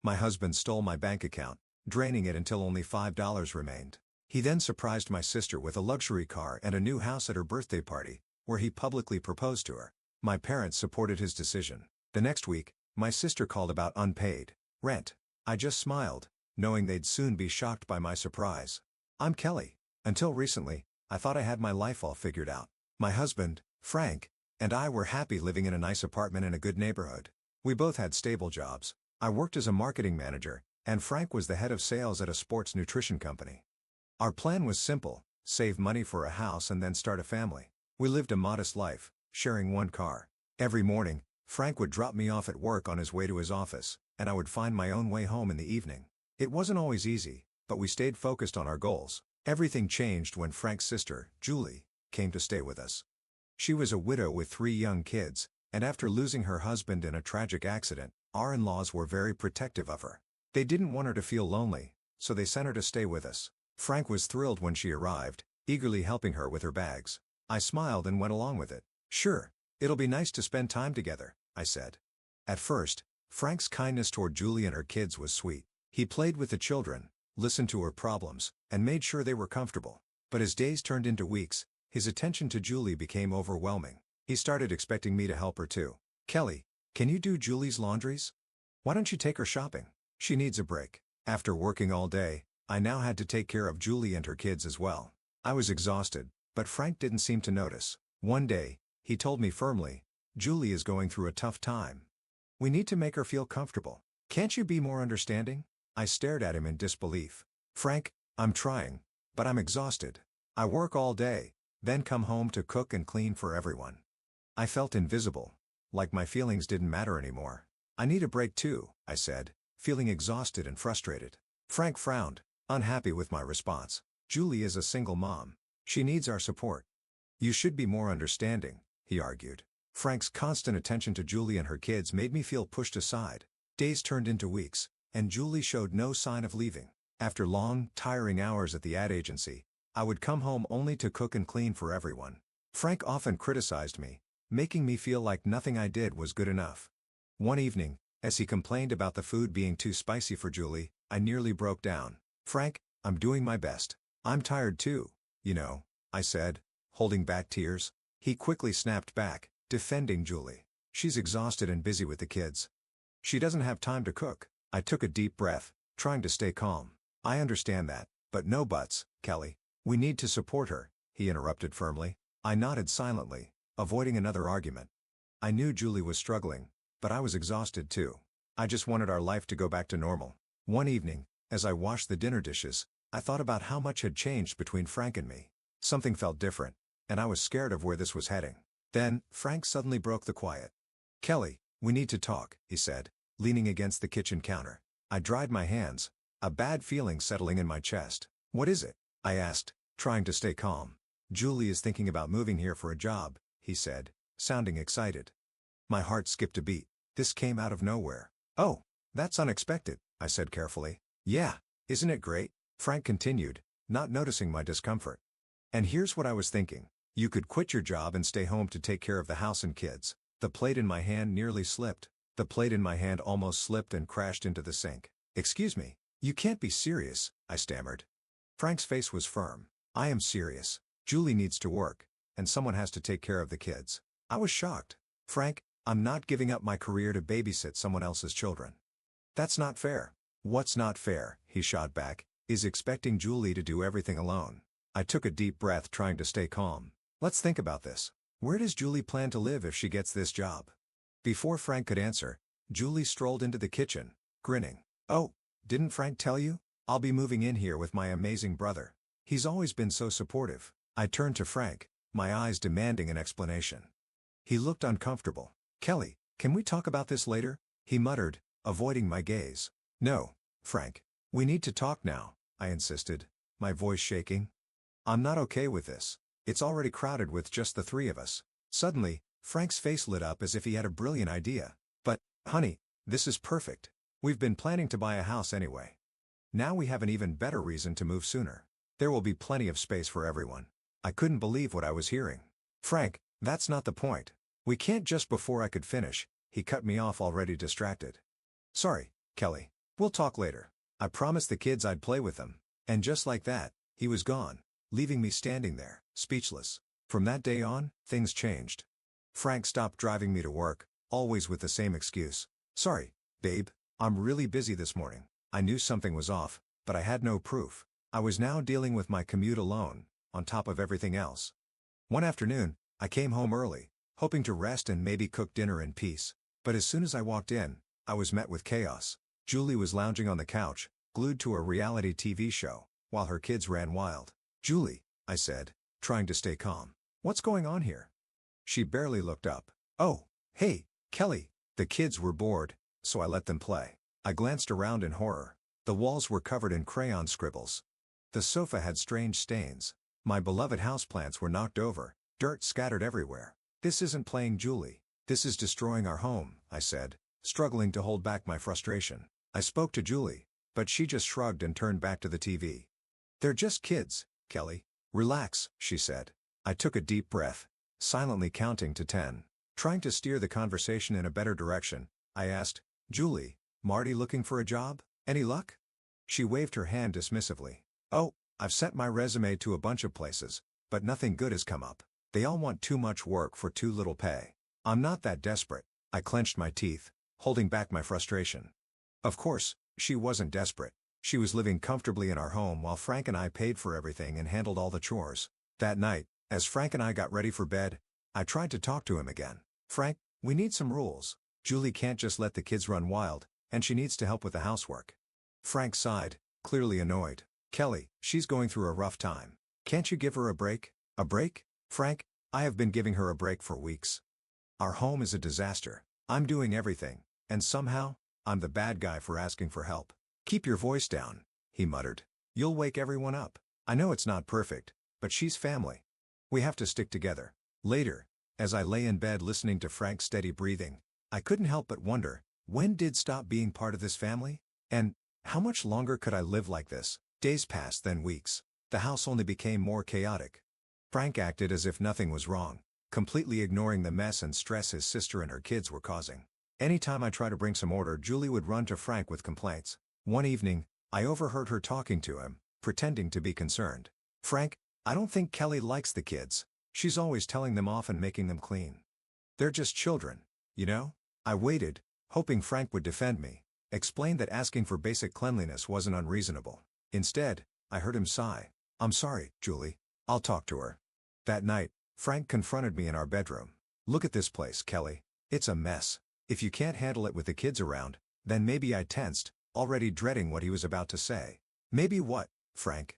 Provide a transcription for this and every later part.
My husband stole my bank account, draining it until only $5 remained. He then surprised my sister with a luxury car and a new house at her birthday party, where he publicly proposed to her. My parents supported his decision. The next week, my sister called about unpaid rent. I just smiled, knowing they'd soon be shocked by my surprise. I'm Kelly. Until recently, I thought I had my life all figured out. My husband, Frank, and I were happy living in a nice apartment in a good neighborhood. We both had stable jobs. I worked as a marketing manager, and Frank was the head of sales at a sports nutrition company. Our plan was simple: save money for a house and then start a family. We lived a modest life, sharing one car. Every morning, Frank would drop me off at work on his way to his office, and I would find my own way home in the evening. It wasn't always easy, but we stayed focused on our goals. Everything changed when Frank's sister, Julie, came to stay with us. She was a widow with 3 young kids, and after losing her husband in a tragic accident, our in-laws were very protective of her. They didn't want her to feel lonely, so they sent her to stay with us. Frank was thrilled when she arrived, eagerly helping her with her bags. I smiled and went along with it. Sure, it'll be nice to spend time together, I said. At first, Frank's kindness toward Julie and her kids was sweet. He played with the children, listened to her problems, and made sure they were comfortable. But as days turned into weeks, his attention to Julie became overwhelming. He started expecting me to help her too. Kelly, can you do Julie's laundries? Why don't you take her shopping? She needs a break. After working all day, I now had to take care of Julie and her kids as well. I was exhausted, but Frank didn't seem to notice. One day, he told me firmly, "Julie is going through a tough time. We need to make her feel comfortable. Can't you be more understanding?" I stared at him in disbelief. "Frank, I'm trying, but I'm exhausted. I work all day, then come home to cook and clean for everyone." I felt invisible, like my feelings didn't matter anymore. "I need a break too," I said, feeling exhausted and frustrated. Frank frowned, unhappy with my response. "Julie is a single mom. She needs our support. You should be more understanding," he argued. Frank's constant attention to Julie and her kids made me feel pushed aside. Days turned into weeks, and Julie showed no sign of leaving. After long, tiring hours at the ad agency, I would come home only to cook and clean for everyone. Frank often criticized me, making me feel like nothing I did was good enough. One evening, as he complained about the food being too spicy for Julie, I nearly broke down. "Frank, I'm doing my best. I'm tired too, you know," I said, holding back tears. He quickly snapped back, defending Julie. "She's exhausted and busy with the kids. She doesn't have time to cook." I took a deep breath, trying to stay calm. "I understand that, but no buts, Kelly. We need to support her," he interrupted firmly. I nodded silently, avoiding another argument. I knew Julie was struggling, but I was exhausted too. I just wanted our life to go back to normal. One evening, as I washed the dinner dishes, I thought about how much had changed between Frank and me. Something felt different, and I was scared of where this was heading. Then, Frank suddenly broke the quiet. "Kelly, we need to talk," he said, leaning against the kitchen counter. I dried my hands, a bad feeling settling in my chest. "What is it?" I asked, trying to stay calm. "Julie is thinking about moving here for a job," he said, sounding excited. My heart skipped a beat. This came out of nowhere. "Oh, that's unexpected," I said carefully. "Yeah, isn't it great?" Frank continued, not noticing my discomfort. "And here's what I was thinking. You could quit your job and stay home to take care of the house and kids." The plate in my hand nearly slipped. The plate in my hand almost slipped and crashed into the sink. "Excuse me, you can't be serious," I stammered. Frank's face was firm. "I am serious. Julie needs to work, and someone has to take care of the kids." I was shocked. "Frank, I'm not giving up my career to babysit someone else's children. That's not fair." "What's not fair," he shot back, "is expecting Julie to do everything alone." I took a deep breath, trying to stay calm. "Let's think about this. Where does Julie plan to live if she gets this job?" Before Frank could answer, Julie strolled into the kitchen, grinning. "Oh, didn't Frank tell you? I'll be moving in here with my amazing brother. He's always been so supportive." I turned to Frank, my eyes demanding an explanation. He looked uncomfortable. "Kelly, can we talk about this later?" he muttered, avoiding my gaze. "No, Frank. We need to talk now," I insisted, my voice shaking. "I'm not okay with this. It's already crowded with just the 3 of us." Suddenly, Frank's face lit up as if he had a brilliant idea. "But, honey, this is perfect. We've been planning to buy a house anyway. Now we have an even better reason to move sooner. There will be plenty of space for everyone." I couldn't believe what I was hearing. "Frank, that's not the point. We can't just..." Before I could finish, he cut me off, already distracted. "Sorry, Kelly. We'll talk later. I promised the kids I'd play with them. And just like that, he was gone, leaving me standing there, speechless. From that day on, things changed. Frank stopped driving me to work, always with the same excuse. Sorry, babe, I'm really busy this morning. I knew something was off, but I had no proof. I was now dealing with my commute alone, on top of everything else. One afternoon, I came home early, hoping to rest and maybe cook dinner in peace. But as soon as I walked in, I was met with chaos. Julie was lounging on the couch, glued to a reality TV show, while her kids ran wild. Julie, I said, trying to stay calm. What's going on here? She barely looked up. Oh, hey, Kelly. The kids were bored, so I let them play. I glanced around in horror. The walls were covered in crayon scribbles. The sofa had strange stains. My beloved houseplants were knocked over, dirt scattered everywhere. This isn't playing, Julie. This is destroying our home, I said, struggling to hold back my frustration. I spoke to Julie, but she just shrugged and turned back to the TV. They're just kids, Kelly. Relax, she said. I took a deep breath, silently counting to 10. Trying to steer the conversation in a better direction, I asked, Julie, Marty looking for a job? Any luck? She waved her hand dismissively. Oh, I've sent my resume to a bunch of places, but nothing good has come up. They all want too much work for too little pay. I'm not that desperate. I clenched my teeth, holding back my frustration. Of course, she wasn't desperate. She was living comfortably in our home while Frank and I paid for everything and handled all the chores. That night, as Frank and I got ready for bed, I tried to talk to him again. Frank, we need some rules. Julie can't just let the kids run wild, and she needs to help with the housework. Frank sighed, clearly annoyed. Kelly, she's going through a rough time. Can't you give her a break? A break? Frank, I have been giving her a break for weeks. Our home is a disaster. I'm doing everything, and somehow, I'm the bad guy for asking for help. Keep your voice down, he muttered. You'll wake everyone up. I know it's not perfect, but she's family. We have to stick together. Later, as I lay in bed listening to Frank's steady breathing, I couldn't help but wonder, when did stop being part of this family? And how much longer could I live like this? Days passed, then weeks. The house only became more chaotic. Frank acted as if nothing was wrong, completely ignoring the mess and stress his sister and her kids were causing. Anytime I tried to bring some order, Julie would run to Frank with complaints. One evening, I overheard her talking to him, pretending to be concerned. Frank, I don't think Kelly likes the kids. She's always telling them off and making them clean. They're just children, you know? I waited, hoping Frank would defend me, explain that asking for basic cleanliness wasn't unreasonable. Instead, I heard him sigh. I'm sorry, Julie. I'll talk to her. That night, Frank confronted me in our bedroom. Look at this place, Kelly. It's a mess. If you can't handle it with the kids around, then maybe. I tensed, already dreading what he was about to say. Maybe what, Frank?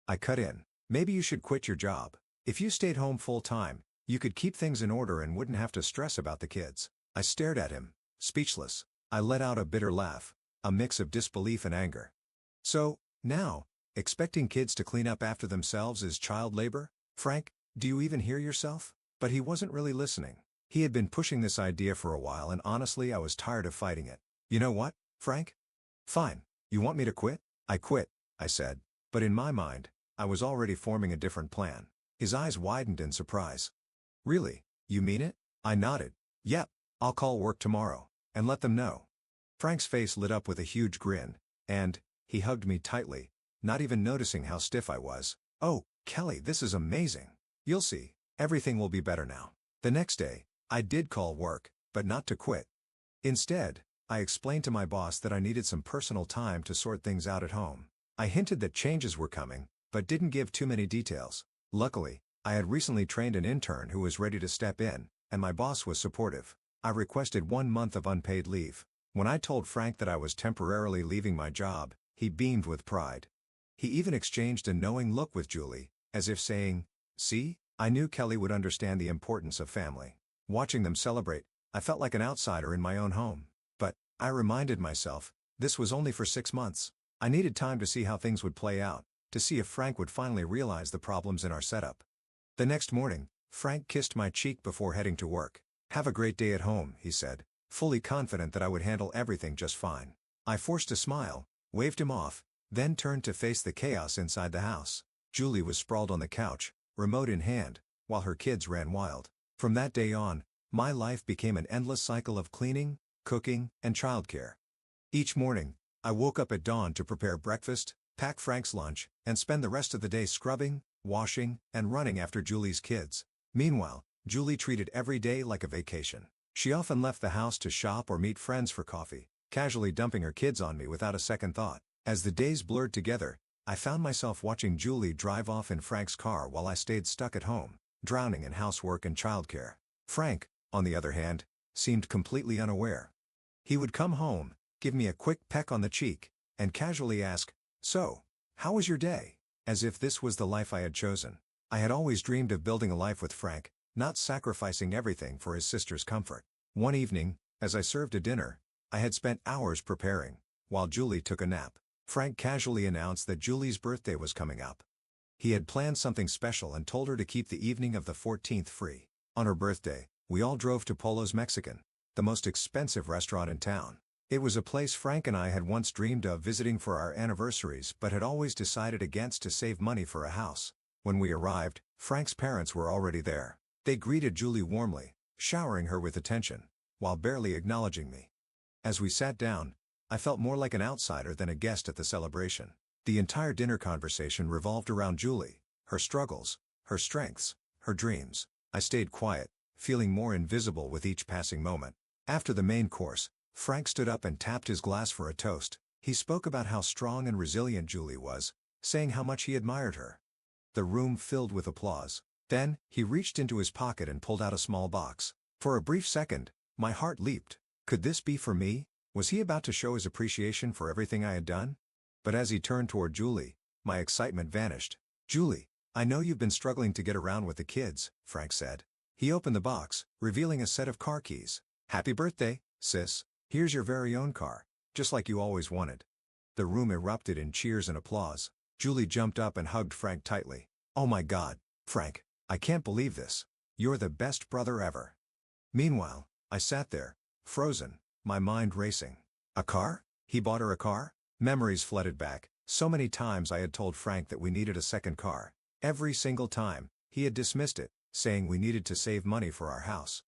I cut in. Maybe you should quit your job. If you stayed home full time, you could keep things in order and wouldn't have to stress about the kids. I stared at him, speechless. I let out a bitter laugh, a mix of disbelief and anger. So, now, expecting kids to clean up after themselves is child labor? Frank, do you even hear yourself? But he wasn't really listening. He had been pushing this idea for a while, and honestly I was tired of fighting it. You know what, Frank? Fine. You want me to quit? I quit, I said. But in my mind, I was already forming a different plan. His eyes widened in surprise. Really? You mean it? I nodded. Yep. I'll call work tomorrow, and let them know. Frank's face lit up with a huge grin, and he hugged me tightly, not even noticing how stiff I was. Oh, Kelly, this is amazing. You'll see. Everything will be better now. The next day, I did call work, but not to quit. Instead, I explained to my boss that I needed some personal time to sort things out at home. I hinted that changes were coming, but didn't give too many details. Luckily, I had recently trained an intern who was ready to step in, and my boss was supportive. I requested 1 month of unpaid leave. When I told Frank that I was temporarily leaving my job, he beamed with pride. He even exchanged a knowing look with Julie, as if saying, "See, I knew Kelly would understand the importance of family." Watching them celebrate, I felt like an outsider in my own home. But, I reminded myself, this was only for 6 months. I needed time to see how things would play out, to see if Frank would finally realize the problems in our setup. The next morning, Frank kissed my cheek before heading to work. "Have a great day at home," he said, fully confident that I would handle everything just fine. I forced a smile, waved him off, then turned to face the chaos inside the house. Julie was sprawled on the couch, remote in hand, while her kids ran wild. From that day on, my life became an endless cycle of cleaning, cooking, and childcare. Each morning, I woke up at dawn to prepare breakfast, pack Frank's lunch, and spend the rest of the day scrubbing, washing, and running after Julie's kids. Meanwhile, Julie treated every day like a vacation. She often left the house to shop or meet friends for coffee, casually dumping her kids on me without a second thought. As the days blurred together, I found myself watching Julie drive off in Frank's car while I stayed stuck at home, drowning in housework and childcare. Frank, on the other hand, seemed completely unaware. He would come home, give me a quick peck on the cheek, and casually ask, "So, how was your day?" As if this was the life I had chosen. I had always dreamed of building a life with Frank, not sacrificing everything for his sister's comfort. One evening, as I served a dinner, I had spent hours preparing, while Julie took a nap. Frank casually announced that Julie's birthday was coming up. He had planned something special and told her to keep the evening of the 14th free. On her birthday, we all drove to Polo's Mexican, the most expensive restaurant in town. It was a place Frank and I had once dreamed of visiting for our anniversaries but had always decided against to save money for a house. When we arrived, Frank's parents were already there. They greeted Julie warmly, showering her with attention, while barely acknowledging me. As we sat down, I felt more like an outsider than a guest at the celebration. The entire dinner conversation revolved around Julie, her struggles, her strengths, her dreams. I stayed quiet, feeling more invisible with each passing moment. After the main course, Frank stood up and tapped his glass for a toast. He spoke about how strong and resilient Julie was, saying how much he admired her. The room filled with applause. Then, he reached into his pocket and pulled out a small box. For a brief second, my heart leaped. Could this be for me? Was he about to show his appreciation for everything I had done? But as he turned toward Julie, my excitement vanished. "Julie, I know you've been struggling to get around with the kids," Frank said. He opened the box, revealing a set of car keys. "Happy birthday, sis. Here's your very own car, just like you always wanted." The room erupted in cheers and applause. Julie jumped up and hugged Frank tightly. "Oh my God, Frank, I can't believe this. You're the best brother ever." Meanwhile, I sat there, frozen, my mind racing. A car? He bought her a car? Memories flooded back. So many times I had told Frank that we needed a second car. Every single time, he had dismissed it, saying we needed to save money for our house.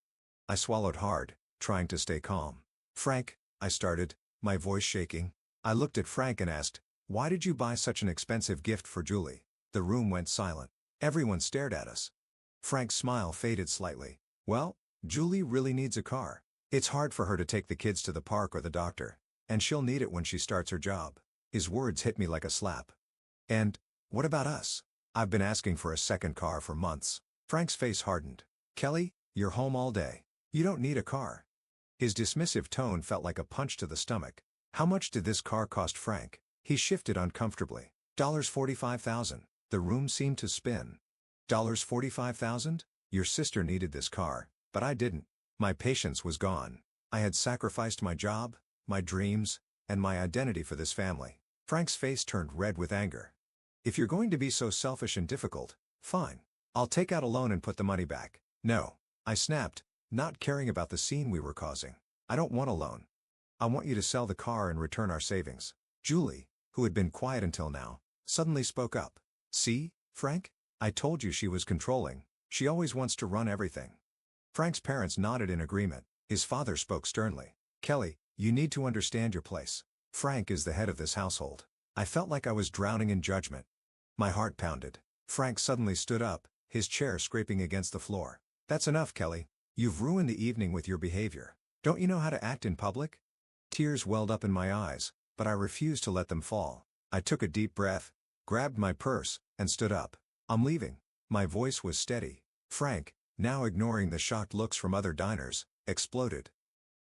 I swallowed hard, trying to stay calm. "Frank," I started, my voice shaking. I looked at Frank and asked, "Why did you buy such an expensive gift for Julie?" The room went silent. Everyone stared at us. Frank's smile faded slightly. "Well, Julie really needs a car. It's hard for her to take the kids to the park or the doctor, and she'll need it when she starts her job." His words hit me like a slap. "And what about us? I've been asking for a second car for months." Frank's face hardened. "Kelly, you're home all day. You don't need a car." His dismissive tone felt like a punch to the stomach. How much did this car cost Frank? He shifted uncomfortably. $45,000. The room seemed to spin. $45,000? Your sister needed this car, but I didn't. My patience was gone. I had sacrificed my job, my dreams, and my identity for this family. Frank's face turned red with anger. "If you're going to be so selfish and difficult, fine. I'll take out a loan and put the money back." "No," I snapped, not caring about the scene we were causing. "I don't want a loan. I want you to sell the car and return our savings." Julie, who had been quiet until now, suddenly spoke up. "See, Frank? I told you she was controlling. She always wants to run everything." Frank's parents nodded in agreement. His father spoke sternly. "Kelly, you need to understand your place. Frank is the head of this household." I felt like I was drowning in judgment. My heart pounded. Frank suddenly stood up, his chair scraping against the floor. "That's enough, Kelly. You've ruined the evening with your behavior. Don't you know how to act in public?" Tears welled up in my eyes, but I refused to let them fall. I took a deep breath, grabbed my purse, and stood up. "I'm leaving." My voice was steady. Frank, now ignoring the shocked looks from other diners, exploded.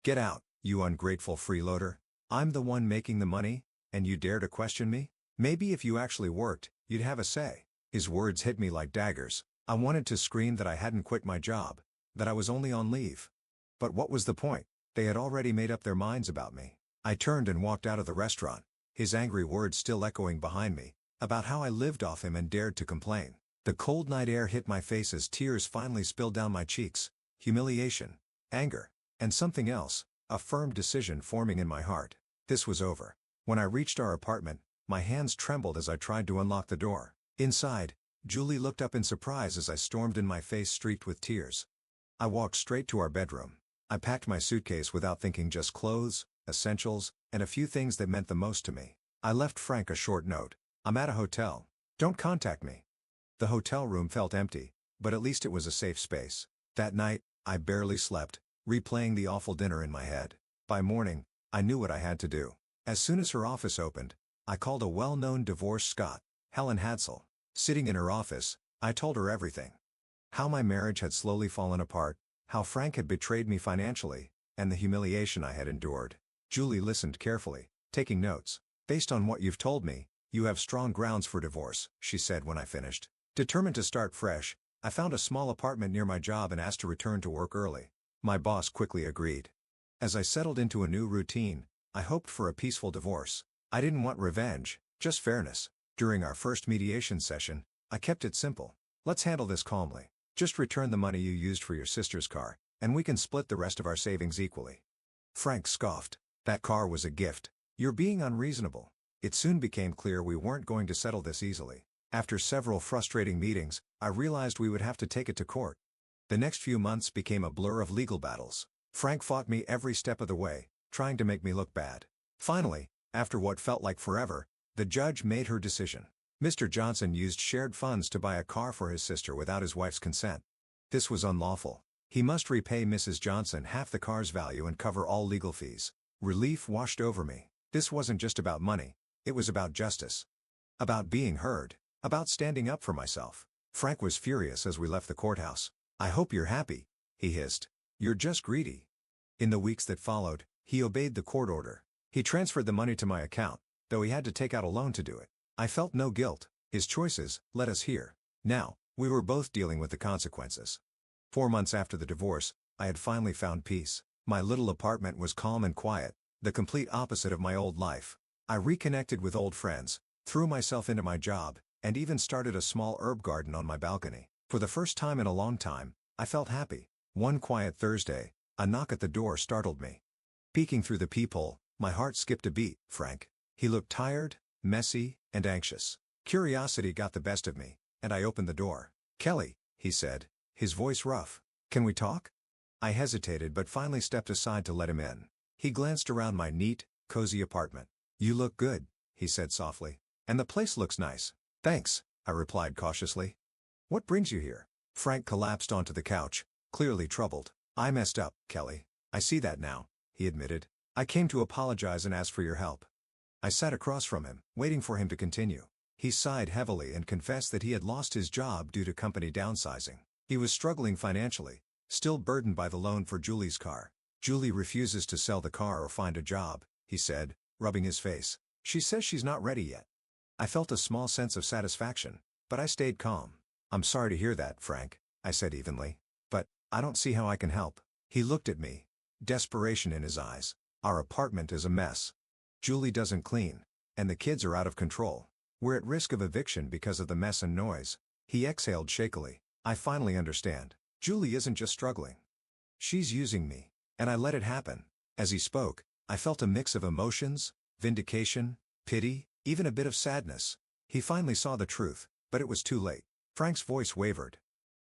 "Get out, you ungrateful freeloader. I'm the one making the money, and you dare to question me? Maybe if you actually worked, you'd have a say." His words hit me like daggers. I wanted to scream that I hadn't quit my job, that I was only on leave. But what was the point? They had already made up their minds about me. I turned and walked out of the restaurant, his angry words still echoing behind me, about how I lived off him and dared to complain. The cold night air hit my face as tears finally spilled down my cheeks. Humiliation, anger, and something else, a firm decision forming in my heart. This was over. When I reached our apartment, my hands trembled as I tried to unlock the door. Inside, Julie looked up in surprise as I stormed in, my face streaked with tears. I walked straight to our bedroom. I packed my suitcase without thinking, just clothes, essentials, and a few things that meant the most to me. I left Frank a short note. I'm at a hotel. Don't contact me. The hotel room felt empty, but at least it was a safe space. That night, I barely slept, replaying the awful dinner in my head. By morning, I knew what I had to do. As soon as her office opened, I called a well-known divorce Scot, Helen Hadsell. Sitting in her office, I told her everything. How my marriage had slowly fallen apart, how Frank had betrayed me financially, and the humiliation I had endured. Julie listened carefully, taking notes. Based on what you've told me, you have strong grounds for divorce, she said when I finished. Determined to start fresh, I found a small apartment near my job and asked to return to work early. My boss quickly agreed. As I settled into a new routine, I hoped for a peaceful divorce. I didn't want revenge, just fairness. During our first mediation session, I kept it simple. Let's handle this calmly. Just return the money you used for your sister's car, and we can split the rest of our savings equally. Frank scoffed. That car was a gift. You're being unreasonable. It soon became clear we weren't going to settle this easily. After several frustrating meetings, I realized we would have to take it to court. The next few months became a blur of legal battles. Frank fought me every step of the way, trying to make me look bad. Finally, after what felt like forever, the judge made her decision. Mr. Johnson used shared funds to buy a car for his sister without his wife's consent. This was unlawful. He must repay Mrs. Johnson half the car's value and cover all legal fees. Relief washed over me. This wasn't just about money, it was about justice. About being heard. About standing up for myself. Frank was furious as we left the courthouse. I hope you're happy, he hissed. You're just greedy. In the weeks that followed, he obeyed the court order. He transferred the money to my account, though he had to take out a loan to do it. I felt no guilt. His choices led us here. Now, we were both dealing with the consequences. 4 months after the divorce, I had finally found peace. My little apartment was calm and quiet, the complete opposite of my old life. I reconnected with old friends, threw myself into my job, and even started a small herb garden on my balcony. For the first time in a long time, I felt happy. One quiet Thursday, a knock at the door startled me. Peeking through the peephole, my heart skipped a beat. Frank. He looked tired, messy, and anxious. Curiosity got the best of me, and I opened the door. Kelly, he said, his voice rough. Can we talk? I hesitated but finally stepped aside to let him in. He glanced around my neat, cozy apartment. You look good, he said softly. And the place looks nice. Thanks, I replied cautiously. What brings you here? Frank collapsed onto the couch, clearly troubled. I messed up, Kelly. I see that now, he admitted. I came to apologize and ask for your help. I sat across from him, waiting for him to continue. He sighed heavily and confessed that he had lost his job due to company downsizing. He was struggling financially, still burdened by the loan for Julie's car. Julie refuses to sell the car or find a job, he said, rubbing his face. She says she's not ready yet. I felt a small sense of satisfaction, but I stayed calm. I'm sorry to hear that, Frank, I said evenly. But, I don't see how I can help. He looked at me, desperation in his eyes. Our apartment is a mess. Julie doesn't clean, and the kids are out of control. We're at risk of eviction because of the mess and noise. He exhaled shakily. I finally understand. Julie isn't just struggling. She's using me, and I let it happen. As he spoke, I felt a mix of emotions, vindication, pity, even a bit of sadness. He finally saw the truth, but it was too late. Frank's voice wavered.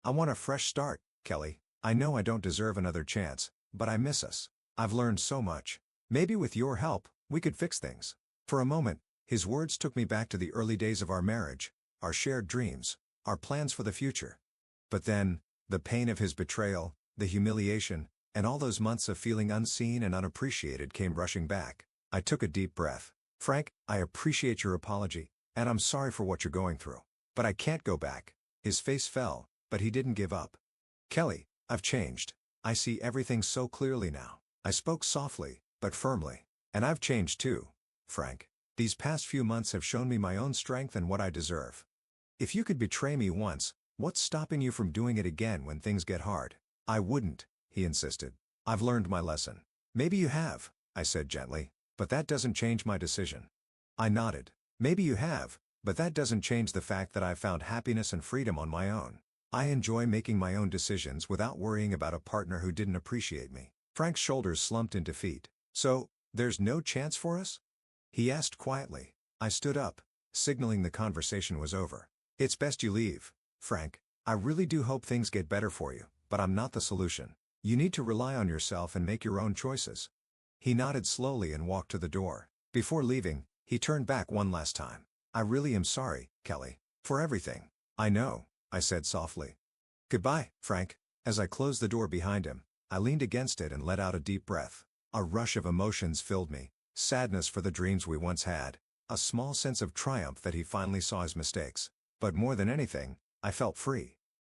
I want a fresh start, Kelly. I know I don't deserve another chance, but I miss us. I've learned so much. Maybe with your help, we could fix things. For a moment, his words took me back to the early days of our marriage, our shared dreams, our plans for the future. But then, the pain of his betrayal, the humiliation, and all those months of feeling unseen and unappreciated came rushing back. I took a deep breath. Frank, I appreciate your apology, and I'm sorry for what you're going through. But I can't go back. His face fell, but he didn't give up. Kelly, I've changed. I see everything so clearly now. I spoke softly, but firmly. And I've changed too, Frank. These past few months have shown me my own strength and what I deserve. If you could betray me once, what's stopping you from doing it again when things get hard? I wouldn't, he insisted. I've learned my lesson. Maybe you have, I said gently, but that doesn't change my decision. I nodded. Maybe you have, but that doesn't change the fact that I've found happiness and freedom on my own. I enjoy making my own decisions without worrying about a partner who didn't appreciate me. Frank's shoulders slumped in defeat. So, there's no chance for us? He asked quietly. I stood up, signaling the conversation was over. It's best you leave, Frank. I really do hope things get better for you, but I'm not the solution. You need to rely on yourself and make your own choices. He nodded slowly and walked to the door. Before leaving, he turned back one last time. I really am sorry, Kelly, for everything. I know, I said softly. Goodbye, Frank. As I closed the door behind him, I leaned against it and let out a deep breath. A rush of emotions filled me: sadness for the dreams we once had, a small sense of triumph that he finally saw his mistakes. But more than anything, I felt free.